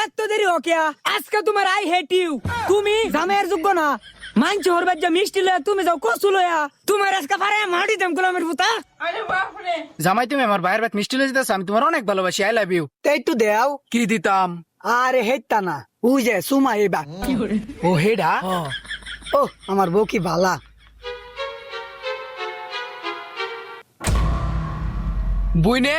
এত দেরি ওকে আজকে তোমার আই হেট ইউ তুমি জামাইয়ের যোগ্য না মানছ হরবার যা মিষ্টি লয়া তুমি যাও কসু লয়া তোমার আজকে পারে মাটি দেম গোলামের পুতা জামাই তুমি আমার ভাইয়ের বাত মিষ্টি লয়ে যেতেছ, আমি তোমার অনেক ভালোবাসি, আই লাভ ইউ। তাই তো দেও কি দিতাম? আরে হেটতা না ও যে সুমা এবার ও হেডা ও আমার বউ কি ভালা। বুইনে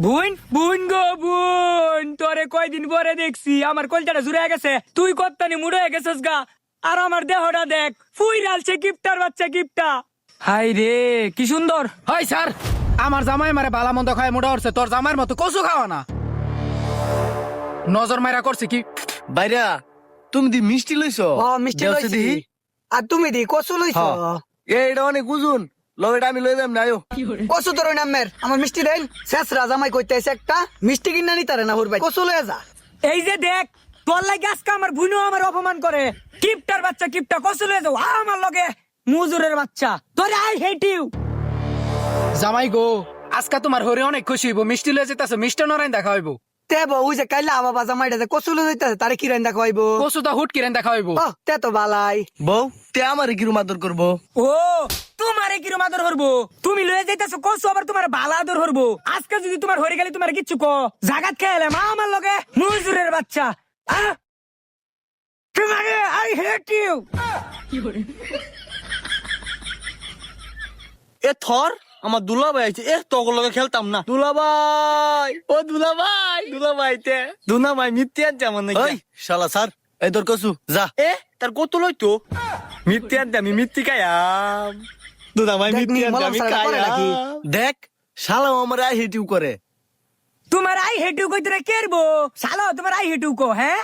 বুন বুন গো বুন তোরে কয়দিন পরে দেখছি আমার কলজাটা জুড়ে গেছে তুই কত্তানি মুড়ে গেছিস গা আর আমার দেহটা দেখ ফুইরালছে গিফটার বাচ্চা গিফটা হাই রে কি সুন্দর হয় স্যার, আমার জামাই মারে বালা মন্দ খায় মোটা উঠছে, তোর জামাইয়ের মতো কচু খাওয়া না। নজর মাইরা করছে কি? বাইরা তুমি দি মিষ্টি লইছো? ও মিষ্টি দেও লইছি দিহি। আর তুমি দি কসু লইছো? এটা অনেক ওজন, লবেটা আমি লই যাম না আয়ো। কসু তোর নামের আমার মিষ্টি দেন শেষ রাজামাই কইতেছে একটা মিষ্টি কিনা নি তারে না হুরবাই কসু লয়ে যা। এই যে দেখ তোর লাগে আজকে আমার বুনু আমার অপমান করে কিপটার বাচ্চা কিপটা কসলে যাও আমার লগে মুজুরের বাচ্চা তোরে আই হেট ইউ জামাই গো, আজকে তোমার হরে অনেক খুশি হইব, মিষ্টি লয়ে যেতেছ, মিষ্টি নরাইন দেখা হইব। তে বউ যে কাইলা বাবা জামাইটা যে কসু লয়ে যাইতাছে তারে কি রান্দা খাইবো? কচু দা হুট কিরেন দেখা হইব। ও তে তো বালাই বউ তে আমারে কিরম আদর করবো? ও তোমারে কিরম আদর হরবো তুমি লয়ে যাইতাছো কসু আবার তোমার বালা আদর হরবো আজকে যদি তোমার হরে গেলে তোমার কিচ্ছু কো জাগাত খেলে মা আমার লগে মুজুরের বাচ্চা তোমারে আই হেট ইউ এ থর আমার দুলাভাই আইছে, এ তগর লগে খেলতাম না। দুলাভাই ও দুলাভাই দুলাভাই তে দুলাভাই মিথ্যে আনছে আমার নাকি? ওই শালা স্যার এই তোর কসু যা। এ তার কত লইতো? মিথ্যে আনতে আমি মিথ্যে খাইয়াম। দুলাভাই দেখ নি, মিথ্যে আনতে মলম আমি ছাড়া করে নাকি? খাইয়াম। দেখ শালা আমার আই হেটিউ করে। তোমার আই হেট ইউ কইতে কেরবো শালা তোমার আই হেট ইউ কো হ্যাঁ